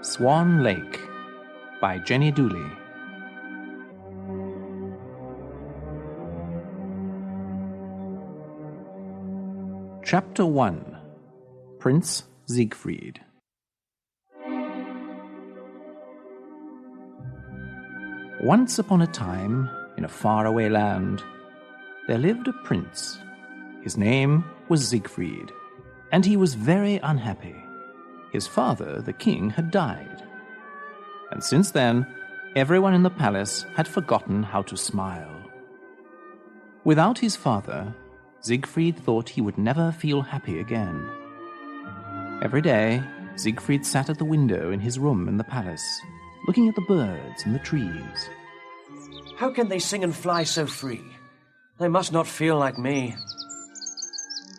Swan Lake by Jenny Dooley. Chapter 1. Prince Siegfried. Once upon a time, in a faraway land, there lived a prince. His name was Siegfried, and he was very unhappy. His father, the king, had died. And since then, everyone in the palace had forgotten how to smile. Without his father, Siegfried thought he would never feel happy again. Every day, Siegfried sat at the window in his room in the palace, looking at the birds and the trees. How can they sing and fly so free? They must not feel like me.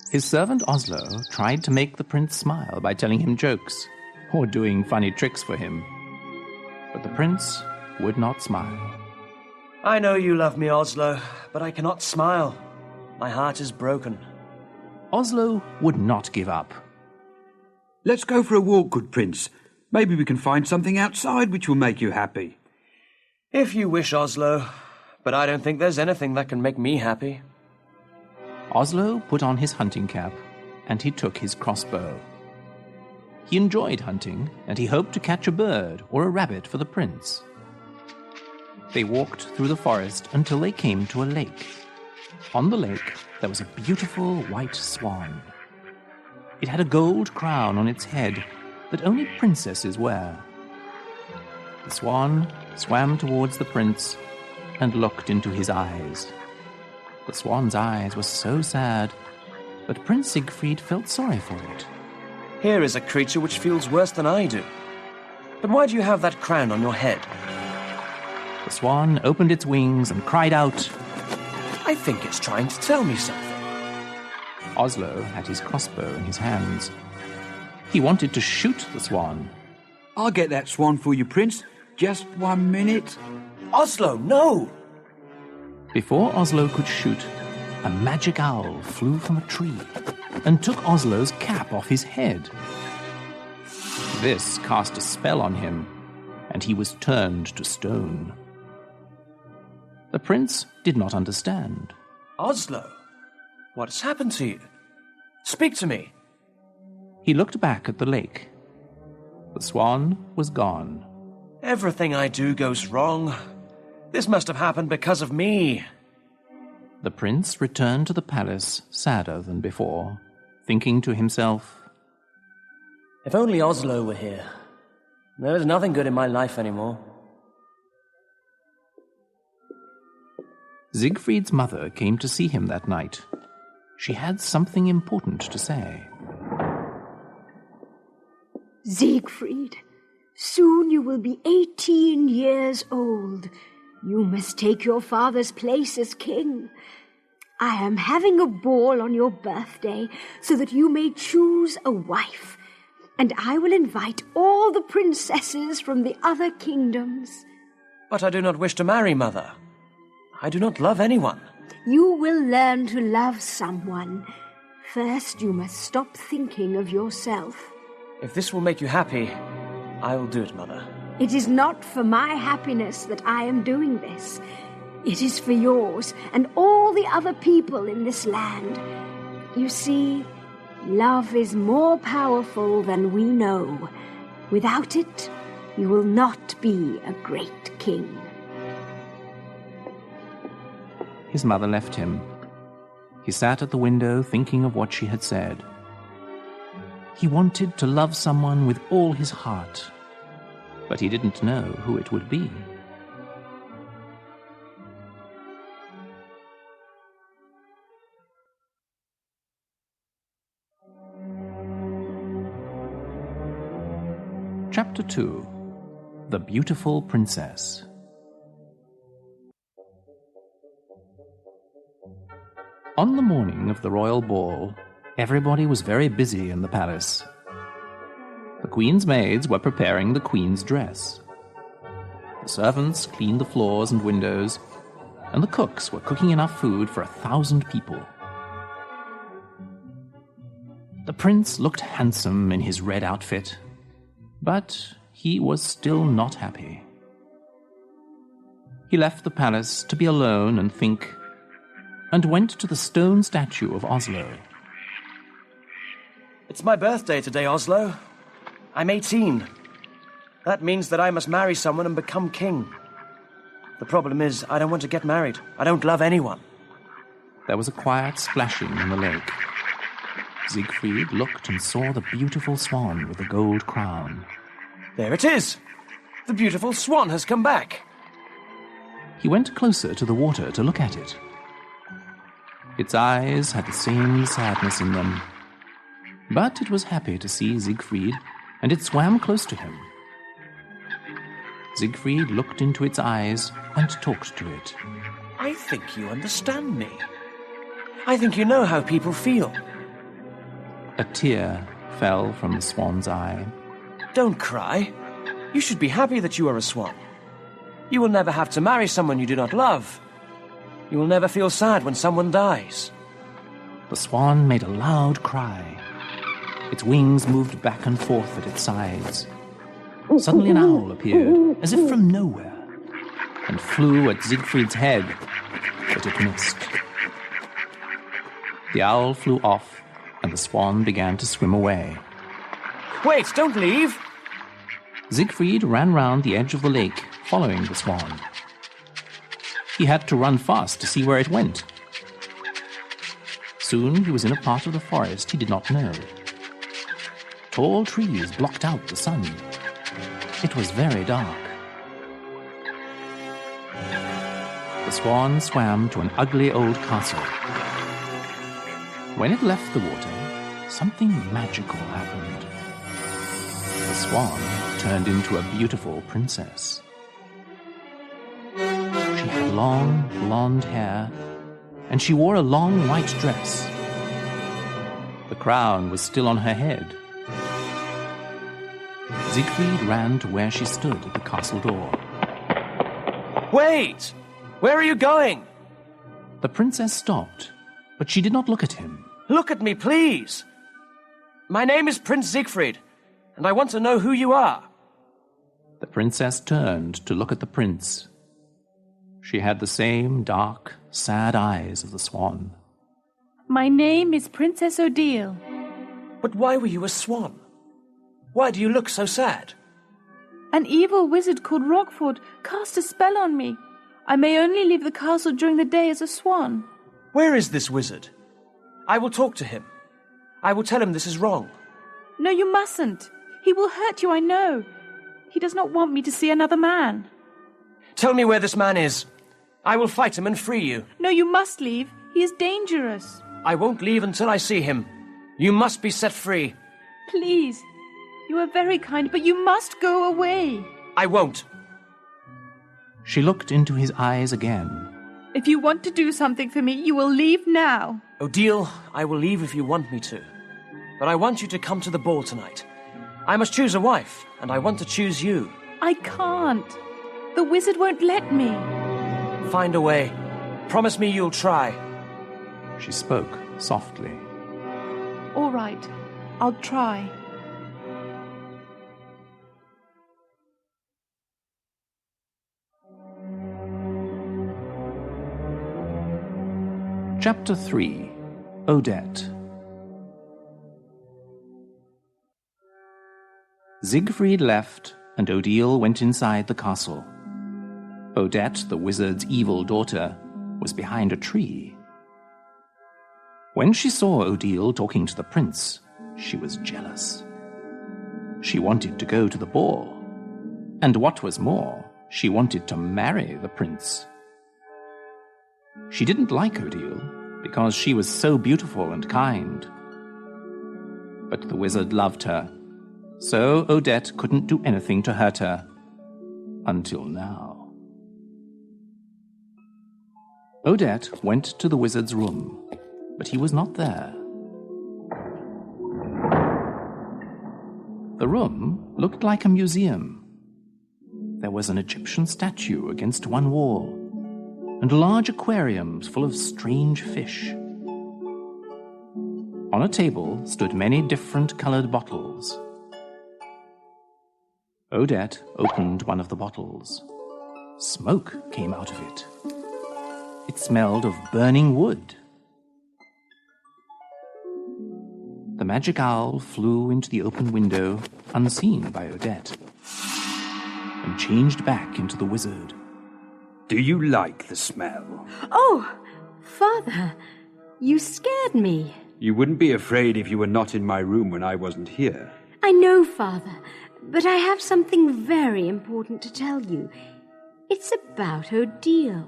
His servant Oslo tried to make the prince smile by telling him jokes or doing funny tricks for him. But the prince would not smile. I know you love me, Oslo, but I cannot smile. My heart is broken. Oslo would not give up. Let's go for a walk, good prince. Maybe we can find something outside which will make you happy. If you wish, Oslo, but I don't think there's anything that can make me happy. Oslo put on his hunting cap, and he took his crossbow. He enjoyed hunting, and he hoped to catch a bird or a rabbit for the prince. They walked through the forest until they came to a lake. On the lake, there was a beautiful white swan. It had a gold crown on its head that only princesses wear. The swan swam towards the prince and looked into his eyes. The swan's eyes were so sad, but Prince Siegfried felt sorry for it. Here is a creature which feels worse than I do. But why do you have that crown on your head? The swan opened its wings and cried out. I think it's trying to tell me something. Oslo had his crossbow in his hands. He wanted to shoot the swan. I'll get that swan for you, prince. Just 1 minute. Oslo, no! Before Oslo could shoot, a magic owl flew from a tree and took Oslo's cap off his head. This cast a spell on him, and he was turned to stone. The prince did not understand. Oslo, what has happened to you? Speak to me. He looked back at the lake. The swan was gone. Everything I do goes wrong. This must have happened because of me. The prince returned to the palace sadder than before, thinking to himself, If only Oslo were here. There is nothing good in my life anymore. Siegfried's mother came to see him that night. She had something important to say. Siegfried, soon you will be 18 years old. You must take your father's place as king. I am having a ball on your birthday so that you may choose a wife, and I will invite all the princesses from the other kingdoms. But I do not wish to marry, Mother. I do not love anyone. You will learn to love someone. First, you must stop thinking of yourself. If this will make you happy, I will do it, Mother. It is not for my happiness that I am doing this. It is for yours and all the other people in this land. You see, love is more powerful than we know. Without it, you will not be a great king. His mother left him. He sat at the window thinking of what she had said. He wanted to love someone with all his heart, but he didn't know who it would be. Chapter 2. The Beautiful Princess. On the morning of the royal ball, everybody was very busy in the palace. The queen's maids were preparing the queen's dress. The servants cleaned the floors and windows, and the cooks were cooking enough food for 1,000 people. The prince looked handsome in his red outfit, but he was still not happy. He left the palace to be alone and think, and went to the stone statue of Oslo. It's my birthday today, Oslo. I'm 18. That means that I must marry someone and become king. The problem is, I don't want to get married. I don't love anyone. There was a quiet splashing in the lake. Siegfried looked and saw the beautiful swan with the gold crown. There it is! The beautiful swan has come back. He went closer to the water to look at it. Its eyes had the same sadness in them. But it was happy to see Siegfried, and it swam close to him. Siegfried looked into its eyes and talked to it. I think you understand me. I think you know how people feel. A tear fell from the swan's eye. Don't cry. You should be happy that you are a swan. You will never have to marry someone you do not love. You will never feel sad when someone dies. The swan made a loud cry. Its wings moved back and forth at its sides. Suddenly an owl appeared, as if from nowhere, and flew at Siegfried's head, but it missed. The owl flew off, and the swan began to swim away. Wait, don't leave! Siegfried ran round the edge of the lake, following the swan. He had to run fast to see where it went. Soon he was in a part of the forest he did not know. Tall trees blocked out the sun. It was very dark. The swan swam to an ugly old castle. When it left the water, something magical happened. The swan turned into a beautiful princess. She had long, blonde hair, and she wore a long white dress. The crown was still on her head. Siegfried ran to where she stood at the castle door. Wait! Where are you going? The princess stopped, but she did not look at him. Look at me, please! My name is Prince Siegfried, and I want to know who you are. The princess turned to look at the prince. She had the same dark, sad eyes of the swan. My name is Princess Odile. But why were you a swan? Why do you look so sad? An evil wizard called Rockford cast a spell on me. I may only leave the castle during the day as a swan. Where is this wizard? I will talk to him. I will tell him this is wrong. No, you mustn't. He will hurt you, I know. He does not want me to see another man. Tell me where this man is. I will fight him and free you. No, you must leave. He is dangerous. I won't leave until I see him. You must be set free. Please. You are very kind, but you must go away. I won't. She looked into his eyes again. If you want to do something for me, you will leave now. Odile, I will leave if you want me to. But I want you to come to the ball tonight. I must choose a wife, and I want to choose you. I can't. The wizard won't let me. Find a way. Promise me you'll try. She spoke softly. All right. I'll try. Chapter 3. Odette. Siegfried left, and Odile went inside the castle. Odette, the wizard's evil daughter, was behind a tree. When she saw Odile talking to the prince, she was jealous. She wanted to go to the ball, and what was more, she wanted to marry the prince. She didn't like Odile because she was so beautiful and kind. But the wizard loved her, so Odette couldn't do anything to hurt her, until now. Odette went to the wizard's room, but he was not there. The room looked like a museum. There was an Egyptian statue against one wall, and large aquariums full of strange fish. On a table stood many different colored bottles. Odette opened one of the bottles. Smoke came out of it. It smelled of burning wood. The magic owl flew into the open window, unseen by Odette, and changed back into the wizard. Do you like the smell? Oh, Father, you scared me. You wouldn't be afraid if you were not in my room when I wasn't here. I know, Father, but I have something very important to tell you. It's about Odile.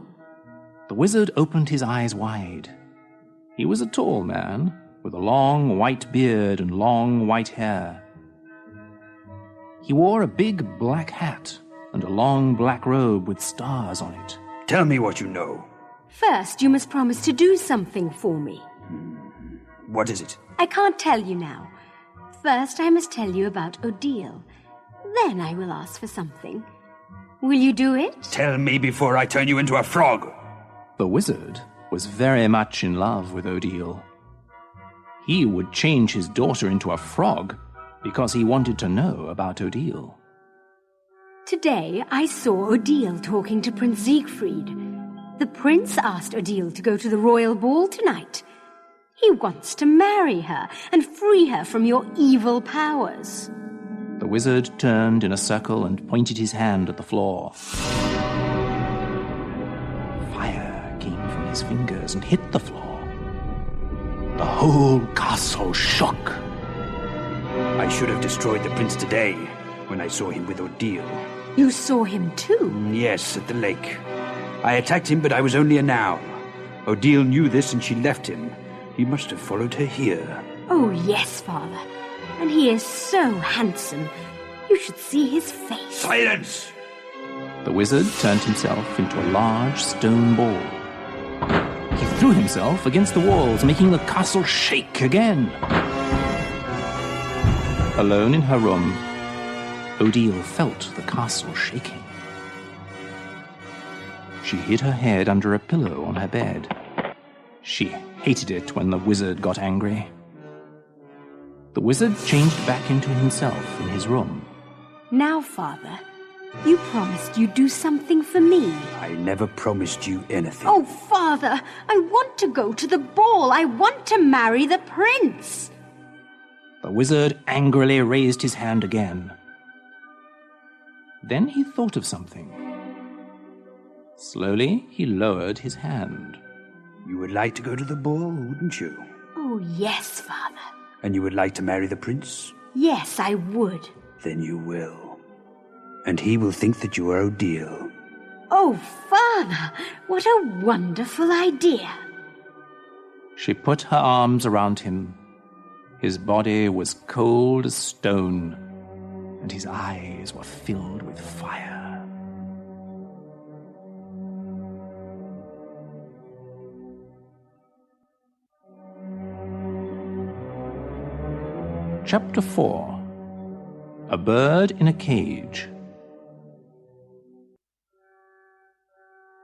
The wizard opened his eyes wide. He was a tall man, with a long white beard and long white hair. He wore a big black hat and a long black robe with stars on it. Tell me what you know. First, you must promise to do something for me. What is it? I can't tell you now. First, I must tell you about Odile. Then I will ask for something. Will you do it? Tell me before I turn you into a frog. The wizard was very much in love with Odile. He would change his daughter into a frog because he wanted to know about Odile. Today, I saw Odile talking to Prince Siegfried. The prince asked Odile to go to the royal ball tonight. He wants to marry her and free her from your evil powers. The wizard turned in a circle and pointed his hand at the floor. Fire came from his fingers and hit the floor. The whole castle shook. I should have destroyed the prince today when I saw him with Odile. You saw him too? Yes, at the lake. I attacked him, but I was only a noun. Odile knew this and she left him. He must have followed her here. Oh, yes, Father. And he is so handsome. You should see his face. Silence! The wizard turned himself into a large stone ball. He threw himself against the walls, making the castle shake again. Alone in her room, Odile felt the castle shaking. She hid her head under a pillow on her bed. She hated it when the wizard got angry. The wizard changed back into himself in his room. Now, Father, you promised you'd do something for me. I never promised you anything. Oh, Father, I want to go to the ball. I want to marry the prince. The wizard angrily raised his hand again. Then he thought of something. Slowly, he lowered his hand. You would like to go to the ball, wouldn't you? Oh, yes, Father. And you would like to marry the prince? Yes, I would. Then you will. And he will think that you are Odile. Oh, Father, what a wonderful idea. She put her arms around him. His body was cold as stone, and his eyes were filled with fire. Chapter 4. A Bird in a Cage.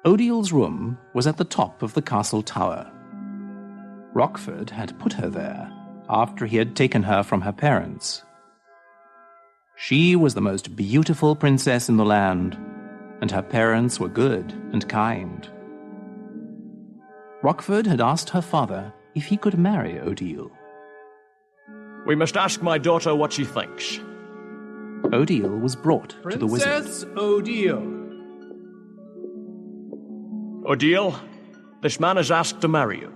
Odile's room was at the top of the castle tower. Rockford had put her there after he had taken her from her parents. She was the most beautiful princess in the land, and her parents were good and kind. Rockford had asked her father if he could marry Odile. We must ask my daughter what she thinks. Odile was brought to the wizard. Princess Odile. Odile, this man has asked to marry you.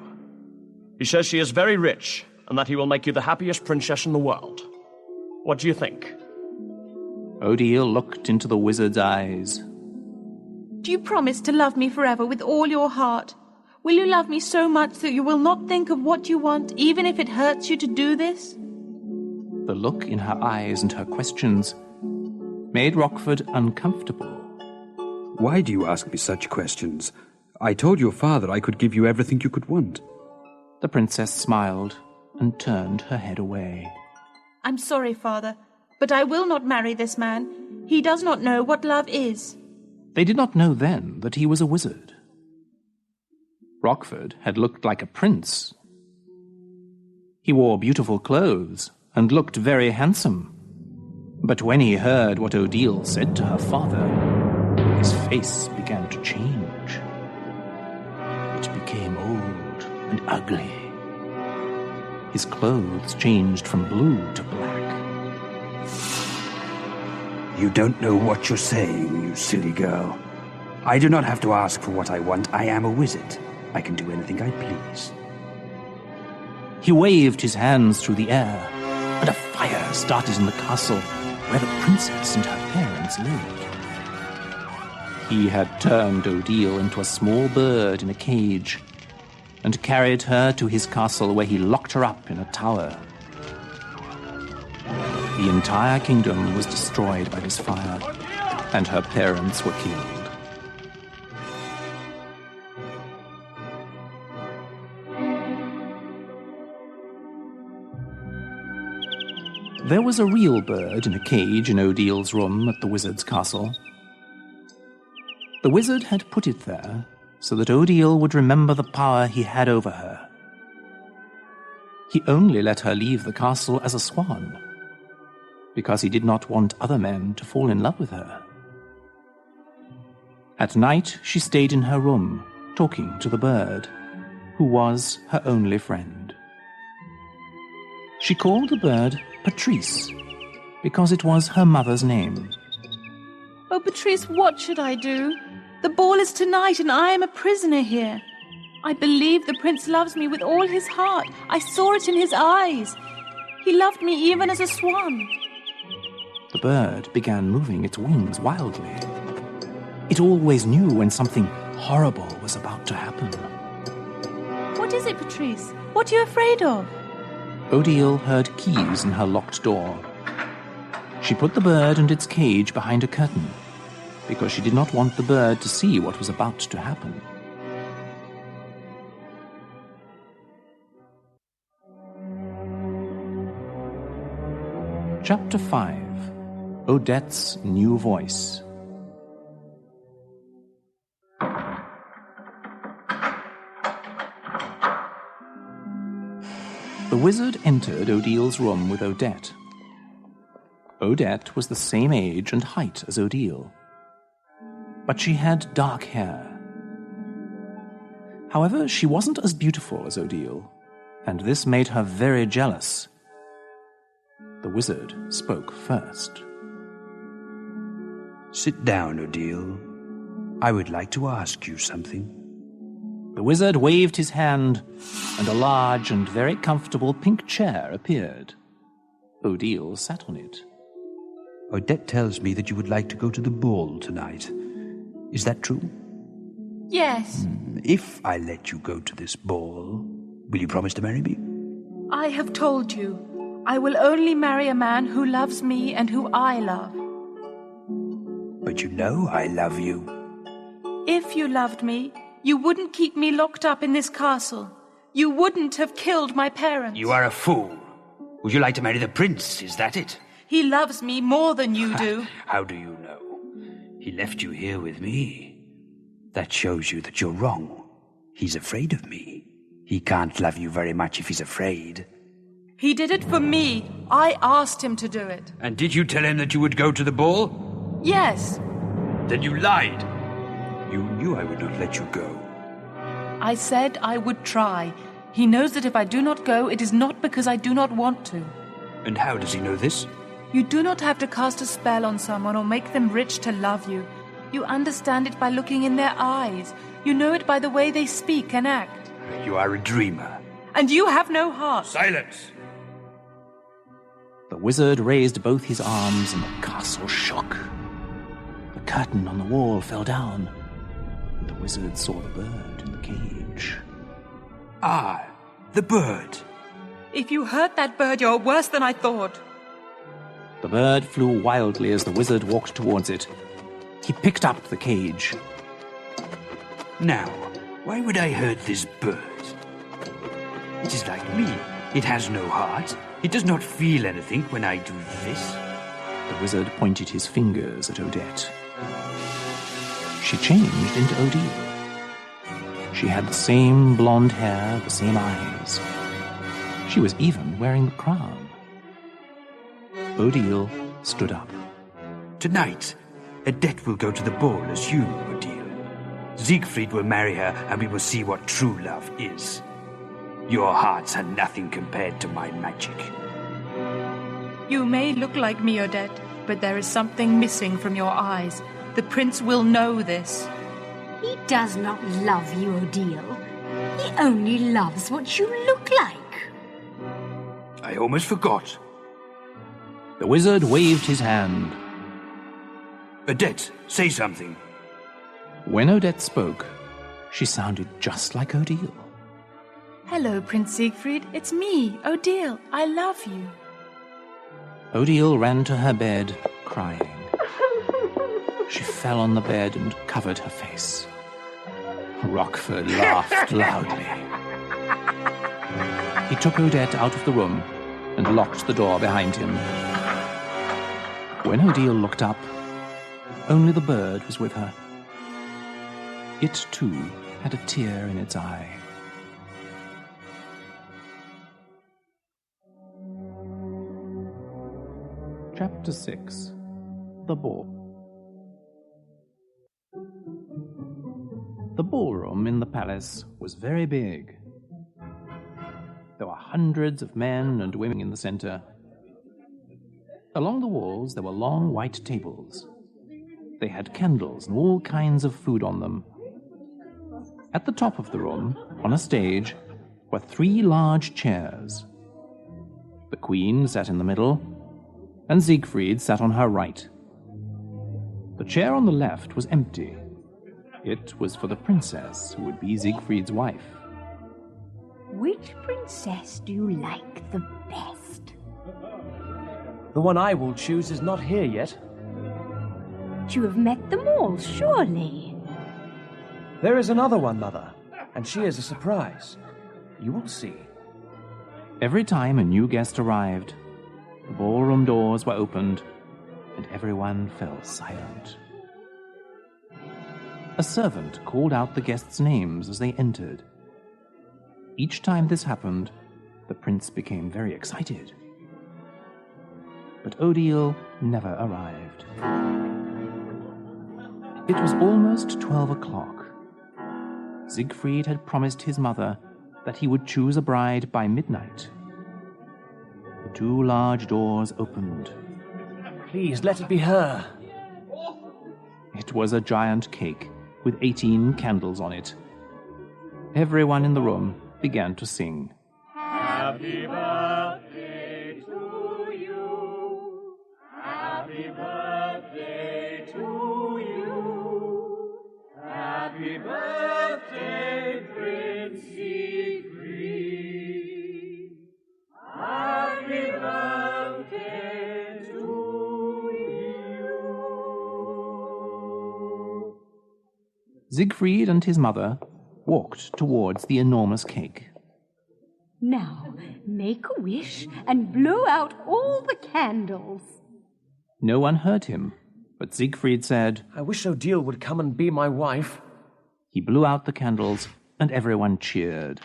He says she is very rich and that he will make you the happiest princess in the world. What do you think? Odile looked into the wizard's eyes. Do you promise to love me forever with all your heart? Will you love me so much that you will not think of what you want, even if it hurts you to do this? The look in her eyes and her questions made Rockford uncomfortable. Why do you ask me such questions? I told your father I could give you everything you could want. The princess smiled and turned her head away. I'm sorry, Father, but I will not marry this man. He does not know what love is. They did not know then that he was a wizard. Rockford had looked like a prince. He wore beautiful clothes and looked very handsome. But when he heard what Odile said to her father, his face began to change. It became old and ugly. His clothes changed from blue to black. You don't know what you're saying, you silly girl. I do not have to ask for what I want. I am a wizard. I can do anything I please. He waved his hands through the air, and a fire started in the castle where the princess and her parents lived. He had turned Odile into a small bird in a cage and carried her to his castle where he locked her up in a tower. The entire kingdom was destroyed by this fire, and her parents were killed. There was a real bird in a cage in Odile's room at the wizard's castle. The wizard had put it there so that Odile would remember the power he had over her. He only let her leave the castle as a swan, because he did not want other men to fall in love with her. At night, she stayed in her room, talking to the bird, who was her only friend. She called the bird Patrice, because it was her mother's name. Oh, Patrice, what should I do? The ball is tonight, and I am a prisoner here. I believe the prince loves me with all his heart. I saw it in his eyes. He loved me even as a swan. The bird began moving its wings wildly. It always knew when something horrible was about to happen. What is it, Patrice? What are you afraid of? Odile heard keys in her locked door. She put the bird and its cage behind a curtain, because she did not want the bird to see what was about to happen. Chapter 5. Odette's New Voice. The wizard entered Odile's room with Odette. Odette was the same age and height as Odile, but she had dark hair. However, she wasn't as beautiful as Odile, and this made her very jealous. The wizard spoke first. Sit down, Odile. I would like to ask you something. The wizard waved his hand, and a large and very comfortable pink chair appeared. Odile sat on it. Odette tells me that you would like to go to the ball tonight. Is that true? Yes. If I let you go to this ball, will you promise to marry me? I have told you. I will only marry a man who loves me and who I love. But you know I love you. If you loved me, you wouldn't keep me locked up in this castle. You wouldn't have killed my parents. You are a fool. Would you like to marry the prince? Is that it? He loves me more than you do. How do you know? He left you here with me. That shows you that you're wrong. He's afraid of me. He can't love you very much if he's afraid. He did it for me. I asked him to do it. And did you tell him that you would go to the ball? Yes. Then you lied. You knew I would not let you go. I said I would try. He knows that if I do not go, it is not because I do not want to. And how does he know this? You do not have to cast a spell on someone or make them rich to love you. You understand it by looking in their eyes. You know it by the way they speak and act. You are a dreamer. And you have no heart. Silence! The wizard raised both his arms and the castle shook. The curtain on the wall fell down, and the wizard saw the bird in the cage. Ah, the bird. If you hurt that bird, you're worse than I thought. The bird flew wildly as the wizard walked towards it. He picked up the cage. Now, why would I hurt this bird? It is like me. It has no heart. It does not feel anything when I do this. The wizard pointed his fingers at Odette. She changed into Odile. She had the same blonde hair, the same eyes. She was even wearing the crown. Odile stood up. Tonight, Odette will go to the ball as you, Odile. Siegfried will marry her, and we will see what true love is. Your hearts are nothing compared to my magic. You may look like me, Odette, but there is something missing from your eyes. The prince will know this. He does not love you, Odile. He only loves what you look like. I almost forgot. The wizard waved his hand. Odette, say something. When Odette spoke, she sounded just like Odile. Hello, Prince Siegfried. It's me, Odile. I love you. Odile ran to her bed, crying. She fell on the bed and covered her face. Rockford laughed loudly. He took Odette out of the room and locked the door behind him. When Odile looked up, only the bird was with her. It, too, had a tear in its eye. Chapter 6. The Ball. The ballroom in the palace was very big. There were hundreds of men and women in the center. Along the walls there were long white tables. They had candles and all kinds of food on them. At the top of the room, on a stage, were 3 large chairs. The queen sat in the middle, and Siegfried sat on her right. The chair on the left was empty. It was for the princess, who would be Siegfried's wife. Which princess do you like the best? The one I will choose is not here yet. You have met them all, surely. There is another one, Mother, and she is a surprise. You will see. Every time a new guest arrived, the ballroom doors were opened, and everyone fell silent. A servant called out the guests' names as they entered. Each time this happened, the prince became very excited. But Odile never arrived. It was almost 12 o'clock. Siegfried had promised his mother that he would choose a bride by midnight. The 2 large doors opened. Please, let it be her. It was a giant cake with 18 candles on it. Everyone in the room began to sing. Happy birthday to you. Happy birthday to you. Happy birthday, Prince Siegfried. Happy birthday to you. Siegfried and his mother walked towards the enormous cake. Now, make a wish and blow out all the candles. No one heard him, but Siegfried said, I wish Odile would come and be my wife. He blew out the candles, and everyone cheered.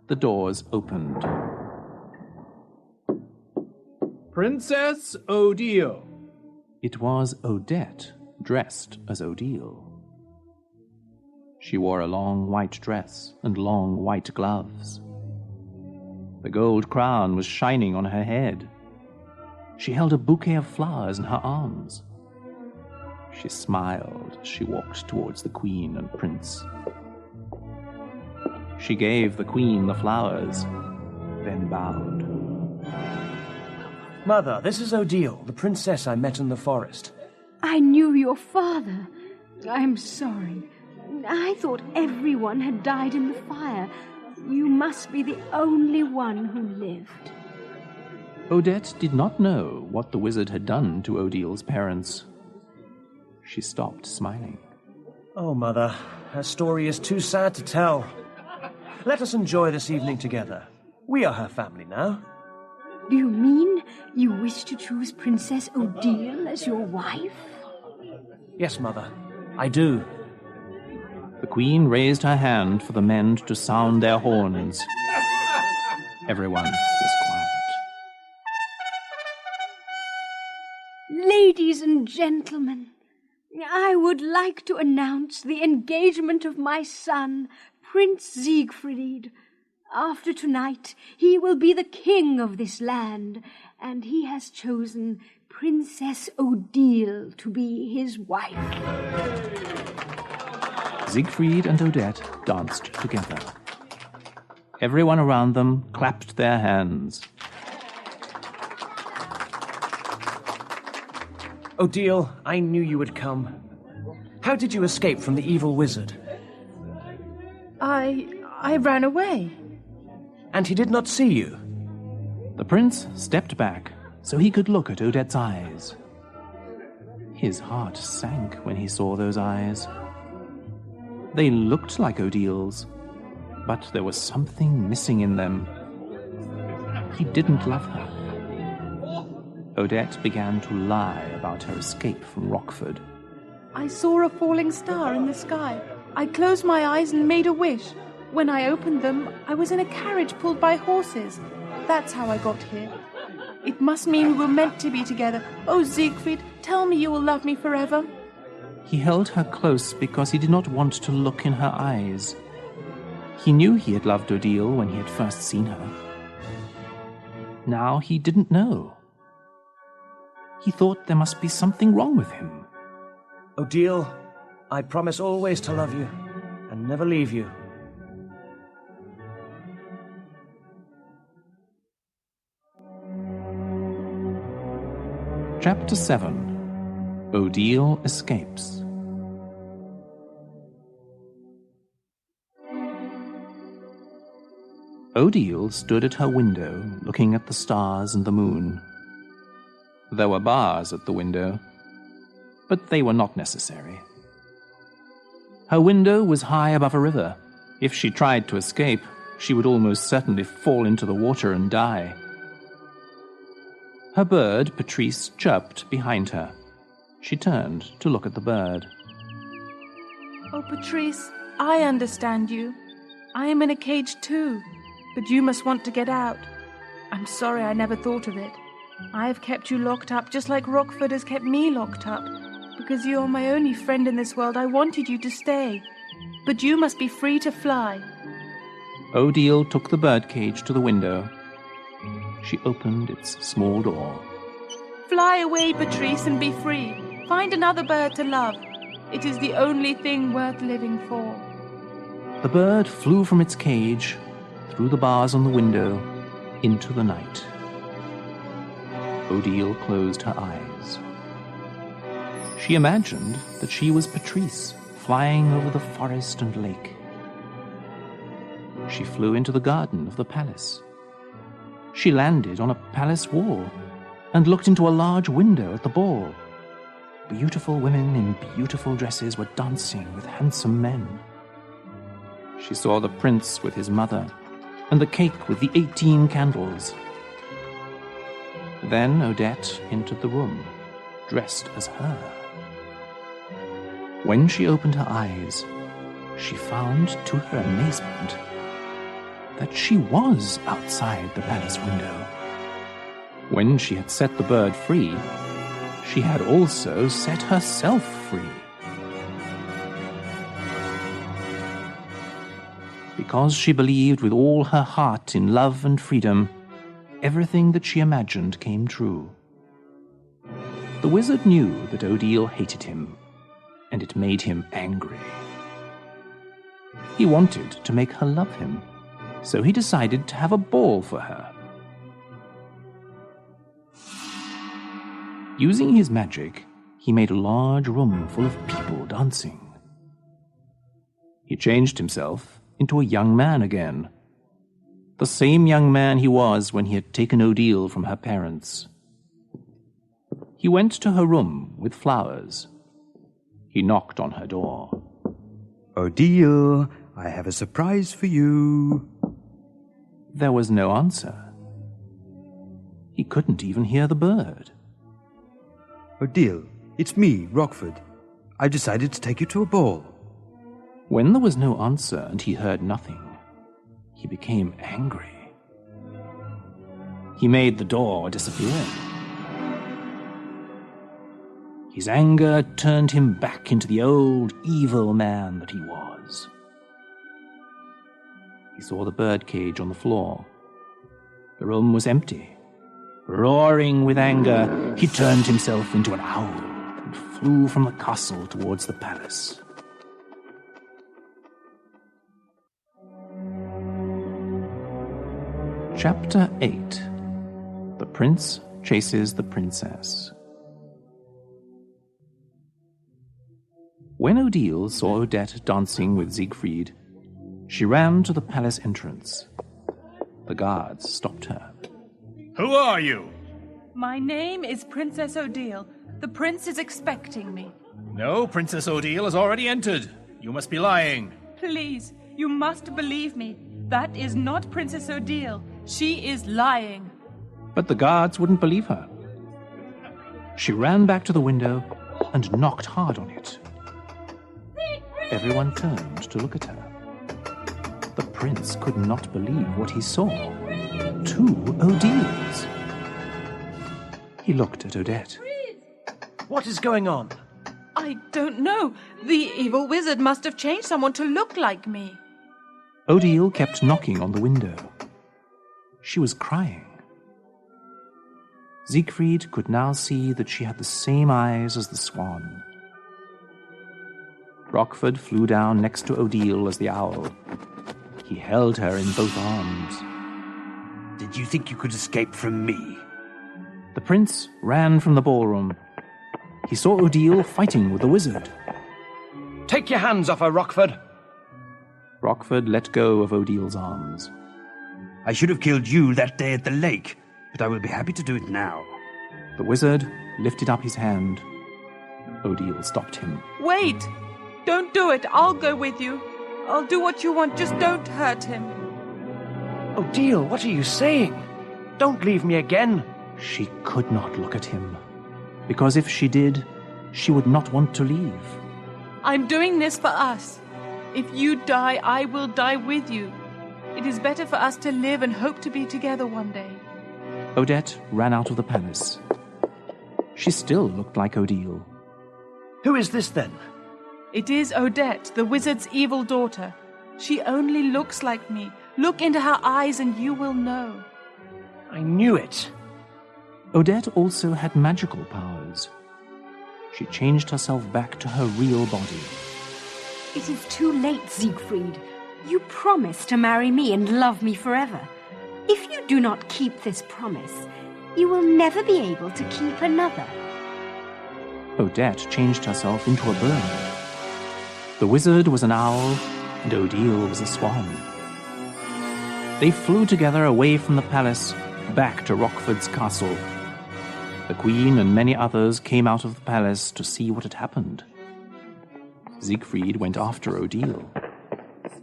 The doors opened. Princess Odile. It was Odette, dressed as Odile. She wore a long white dress and long white gloves. The gold crown was shining on her head. She held a bouquet of flowers in her arms. She smiled as she walked towards the queen and prince. She gave the queen the flowers, then bowed. Mother, this is Odile, the princess I met in the forest. I knew your father. I'm sorry. I thought everyone had died in the fire. You must be the only one who lived. Odette did not know what the wizard had done to Odile's parents. She stopped smiling. Oh, Mother, her story is too sad to tell. Let us enjoy this evening together. We are her family now. Do you mean you wish to choose Princess Odile as your wife? Yes, Mother, I do. The queen raised her hand for the men to sound their horns. Everyone was quiet. Ladies and gentlemen, I would like to announce the engagement of my son, Prince Siegfried. After tonight, he will be the king of this land, and he has chosen Princess Odile to be his wife. Siegfried and Odette danced together. Everyone around them clapped their hands. Odile, I knew you would come. How did you escape from the evil wizard? I ran away. And he did not see you? The prince stepped back so he could look at Odette's eyes. His heart sank when he saw those eyes. They looked like Odile's, but there was something missing in them. He didn't love her. Odette began to lie about her escape from Rockford. I saw a falling star in the sky. I closed my eyes and made a wish. When I opened them, I was in a carriage pulled by horses. That's how I got here. It must mean we were meant to be together. Oh, Siegfried, tell me you will love me forever. He held her close because he did not want to look in her eyes. He knew he had loved Odile when he had first seen her. Now he didn't know. He thought there must be something wrong with him. Odile, I promise always to love you and never leave you. Chapter 7. Odile Escapes. Odile stood at her window looking at the stars and the moon. There were bars at the window, but they were not necessary. Her window was high above a river. If she tried to escape, she would almost certainly fall into the water and die. Her bird, Patrice, chirped behind her. She turned to look at the bird. Oh, Patrice, I understand you. I am in a cage too, but you must want to get out. I'm sorry I never thought of it. I have kept you locked up just like Rockford has kept me locked up. Because you are my only friend in this world, I wanted you to stay. But you must be free to fly. Odile took the birdcage to the window. She opened its small door. Fly away, Patrice, and be free. Find another bird to love. It is the only thing worth living for. The bird flew from its cage, through the bars on the window, into the night. Odile closed her eyes. She imagined that she was Patrice, flying over the forest and lake. She flew into the garden of the palace. She landed on a palace wall and looked into a large window at the ball. Beautiful women in beautiful dresses were dancing with handsome men. She saw the prince with his mother and the cake with the 18 candles. Then Odette entered the room, dressed as her. When she opened her eyes, she found, to her amazement, that she was outside the palace window. When she had set the bird free, she had also set herself free. Because she believed with all her heart in love and freedom, everything that she imagined came true. The wizard knew that Odile hated him, and it made him angry. He wanted to make her love him, so he decided to have a ball for her. Using his magic, he made a large room full of people dancing. He changed himself into a young man again, the same young man he was when he had taken Odile from her parents. He went to her room with flowers. He knocked on her door. Odile, I have a surprise for you. There was no answer. He couldn't even hear the bird. Odile, it's me, Rockford. I've decided to take you to a ball. When there was no answer and he heard nothing, he became angry. He made the door disappear. His anger turned him back into the old evil man that he was. He saw the birdcage on the floor. The room was empty. Roaring with anger, he turned himself into an owl and flew from the castle towards the palace. Chapter 8. The Prince Chases the Princess. When Odile saw Odette dancing with Siegfried, she ran to the palace entrance. The guards stopped her. Who are you? My name is Princess Odile. The prince is expecting me. No, Princess Odile has already entered. You must be lying. Please, you must believe me. That is not Princess Odile. She is lying. But the guards wouldn't believe her. She ran back to the window and knocked hard on it. Everyone turned to look at her. The prince could not believe what he saw. 2 Odiles. He looked at Odette. What is going on? I don't know. The evil wizard must have changed someone to look like me. Odile kept knocking on the window. She was crying. Siegfried could now see that she had the same eyes as the swan. Rockford flew down next to Odile as the owl. He held her in both arms. Did you think you could escape from me? The prince ran from the ballroom. He saw Odile fighting with the wizard. Take your hands off her, Rockford. Rockford let go of Odile's arms. I should have killed you that day at the lake, but I will be happy to do it now. The wizard lifted up his hand. Odile stopped him. Wait! Don't do it. I'll go with you. I'll do what you want. Just don't hurt him. Odile, what are you saying? Don't leave me again. She could not look at him, because if she did, she would not want to leave. I'm doing this for us. If you die, I will die with you. It is better for us to live and hope to be together one day. Odette ran out of the palace. She still looked like Odile. Who is this then? It is Odette, the wizard's evil daughter. She only looks like me. Look into her eyes and you will know. I knew it. Odette also had magical powers. She changed herself back to her real body. It is too late, Siegfried. You promised to marry me and love me forever. If you do not keep this promise, you will never be able to keep another. Odette changed herself into a bird. The wizard was an owl, and Odile was a swan. They flew together away from the palace, back to Rockford's castle. The queen and many others came out of the palace to see what had happened. Siegfried went after Odile.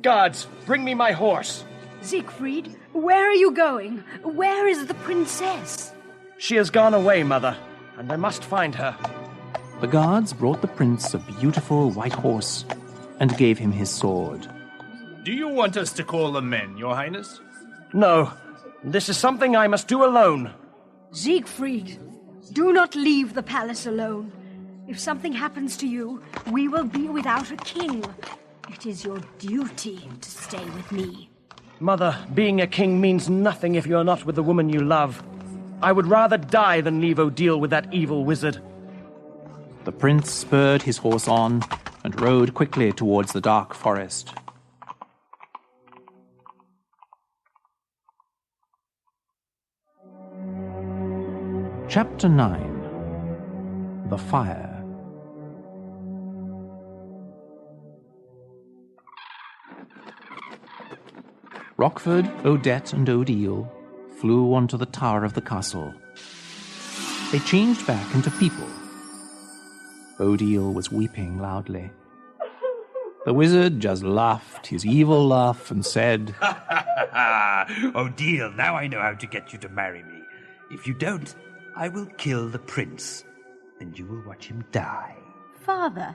Guards, bring me my horse. Siegfried, where are you going? Where is the princess? She has gone away, Mother, and I must find her. The guards brought the prince a beautiful white horse and gave him his sword. Do you want us to call the men, Your Highness? No, this is something I must do alone. Siegfried, do not leave the palace alone. If something happens to you, we will be without a king. It is your duty to stay with me. Mother, being a king means nothing if you're not with the woman you love. I would rather die than leave Odile with that evil wizard. The prince spurred his horse on and rode quickly towards the dark forest. Chapter 9. The Fire. Rockford, Odette, and Odile flew onto the tower of the castle. They changed back into people. Odile was weeping loudly. The wizard just laughed his evil laugh and said, Odile, now I know how to get you to marry me. If you don't, I will kill the prince, and you will watch him die. Father,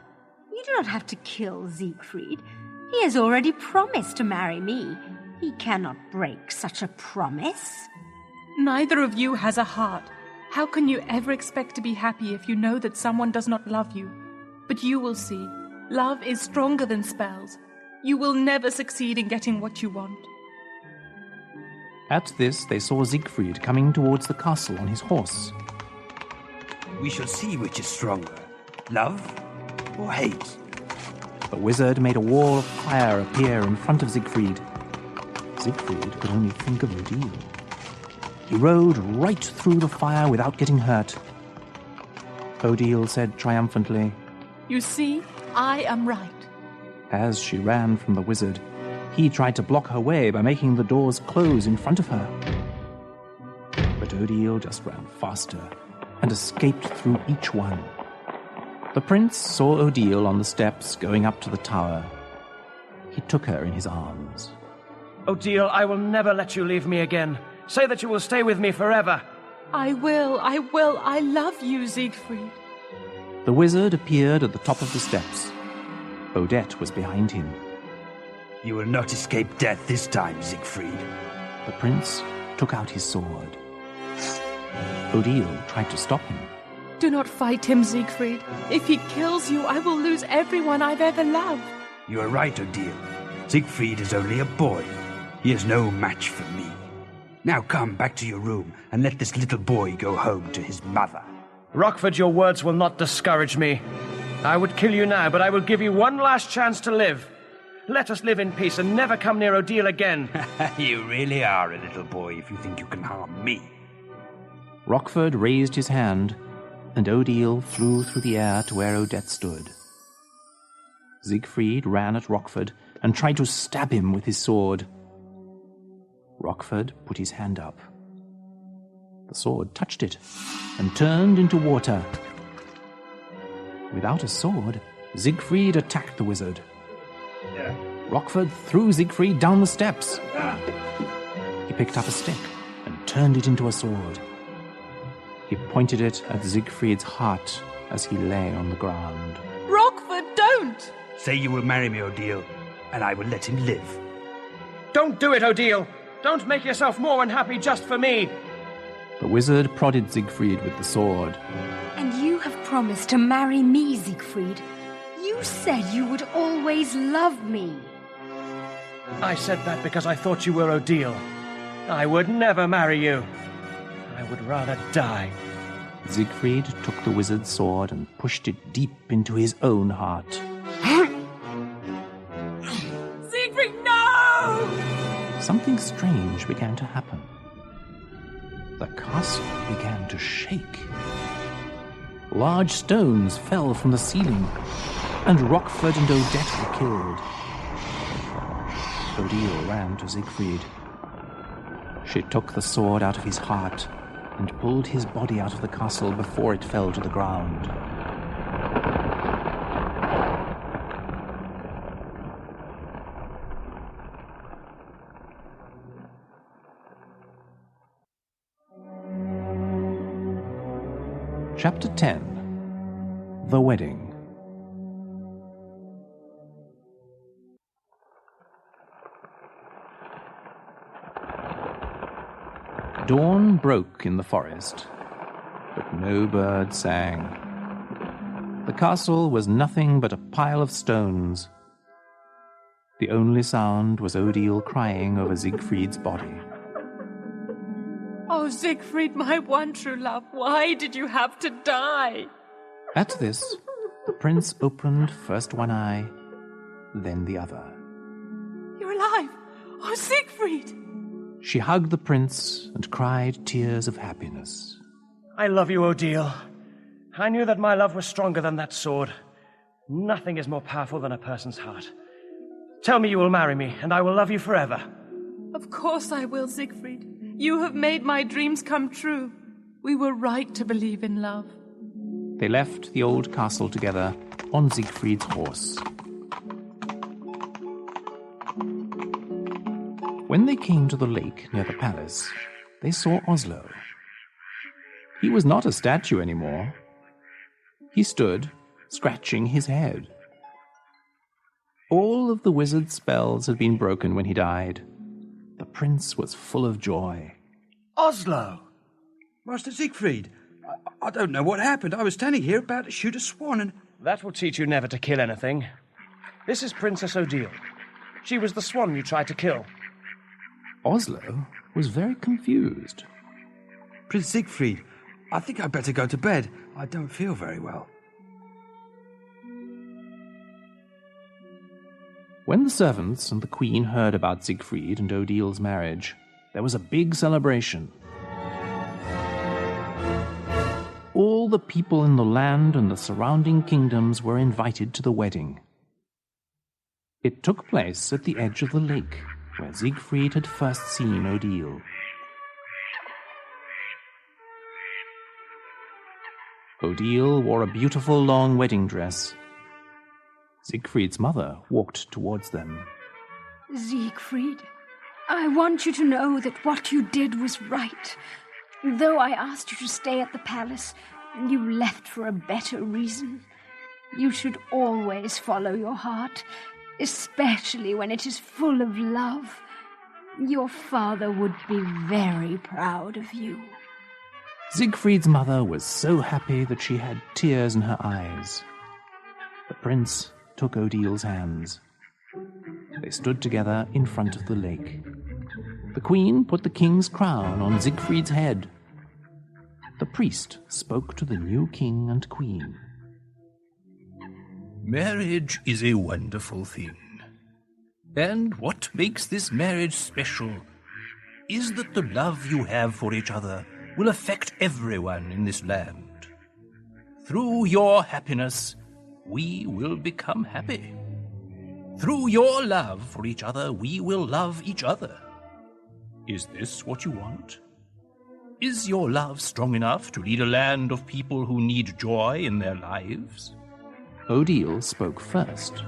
you do not have to kill Siegfried. He has already promised to marry me. He cannot break such a promise. Neither of you has a heart. How can you ever expect to be happy if you know that someone does not love you? But you will see. Love is stronger than spells. You will never succeed in getting what you want. At this, they saw Siegfried coming towards the castle on his horse. We shall see which is stronger, love or hate. The wizard made a wall of fire appear in front of Siegfried. Siegfried could only think of Odile. He rode right through the fire without getting hurt. Odile said triumphantly, You see, I am right. As she ran from the wizard, he tried to block her way by making the doors close in front of her. But Odile just ran faster and escaped through each one. The prince saw Odile on the steps going up to the tower. He took her in his arms. Odile, I will never let you leave me again. Say that you will stay with me forever. I will. I love you, Siegfried. The wizard appeared at the top of the steps. Odette was behind him. You will not escape death this time, Siegfried. The prince took out his sword. Odile tried to stop him. Do not fight him, Siegfried. If he kills you, I will lose everyone I've ever loved. You are right, Odile. Siegfried is only a boy. He is no match for me. Now come back to your room and let this little boy go home to his mother. Rockford, your words will not discourage me. I would kill you now, but I will give you one last chance to live. Let us live in peace and never come near Odile again. You really are a little boy if you think you can harm me. Rockford raised his hand, and Odile flew through the air to where Odette stood. Siegfried ran at Rockford and tried to stab him with his sword. Rockford put his hand up. The sword touched it and turned into water. Without a sword, Siegfried attacked the wizard. Rockford threw Siegfried down the steps. He picked up a stick and turned it into a sword. He pointed it at Siegfried's heart as he lay on the ground. Rockford, don't! Say you will marry me, Odile, and I will let him live. Don't do it, Odile! Don't make yourself more unhappy just for me! The wizard prodded Siegfried with the sword. And you have promised to marry me, Siegfried. You said you would always love me. I said that because I thought you were Odile. I would never marry you. I would rather die. Siegfried took the wizard's sword and pushed it deep into his own heart. Siegfried, no! Something strange began to happen. The castle began to shake. Large stones fell from the ceiling, and Rockford and Odette were killed. Odile ran to Siegfried. She took the sword out of his heart and pulled his body out of the castle before it fell to the ground. Chapter 10. The Wedding. Dawn broke in the forest, but no bird sang. The castle was nothing but a pile of stones. The only sound was Odile crying over Siegfried's body. Oh, Siegfried, my one true love, why did you have to die? At this, the prince opened first one eye, then the other. You're alive! Oh, Siegfried! She hugged the prince and cried tears of happiness. I love you, Odile. I knew that my love was stronger than that sword. Nothing is more powerful than a person's heart. Tell me you will marry me, and I will love you forever. Of course I will, Siegfried. You have made my dreams come true. We were right to believe in love. They left the old castle together on Siegfried's horse. When they came to the lake near the palace, they saw Oslo. He was not a statue anymore. He stood, scratching his head. All of the wizard's spells had been broken when he died. The prince was full of joy. Oslo! Master Siegfried, I don't know what happened. I was standing here about to shoot a swan and... That will teach you never to kill anything. This is Princess Odile. She was the swan you tried to kill. Oslo was very confused. Prince Siegfried, I think I'd better go to bed. I don't feel very well. When the servants and the queen heard about Siegfried and Odile's marriage, there was a big celebration. All the people in the land and the surrounding kingdoms were invited to the wedding. It took place at the edge of the lake, where Siegfried had first seen Odile. Odile wore a beautiful long wedding dress. Siegfried's mother walked towards them. Siegfried, I want you to know that what you did was right. Though I asked you to stay at the palace, you left for a better reason. You should always follow your heart, especially when it is full of love. Your father would be very proud of you. Siegfried's mother was so happy that she had tears in her eyes. The prince took Odile's hands. They stood together in front of the lake. The queen put the king's crown on Siegfried's head. The priest spoke to the new king and queen. Marriage is a wonderful thing. And what makes this marriage special is that the love you have for each other will affect everyone in this land. Through your happiness, we will become happy. Through your love for each other, we will love each other. Is this what you want? Is your love strong enough to lead a land of people who need joy in their lives? Odile spoke first.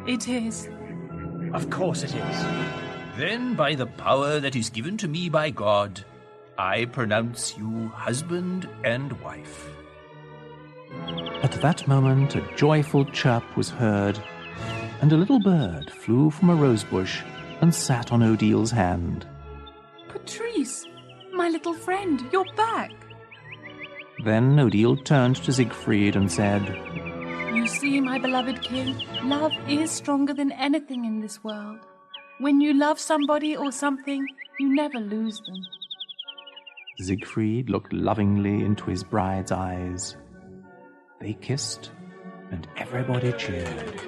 It is. Of course it is. Then, by the power that is given to me by God, I pronounce you husband and wife. At that moment, a joyful chirp was heard, and a little bird flew from a rosebush and sat on Odile's hand. Patrice, my little friend, you're back. Then Odile turned to Siegfried and said, You see, my beloved king, love is stronger than anything in this world. When you love somebody or something, you never lose them. Siegfried looked lovingly into his bride's eyes. They kissed, and everybody cheered.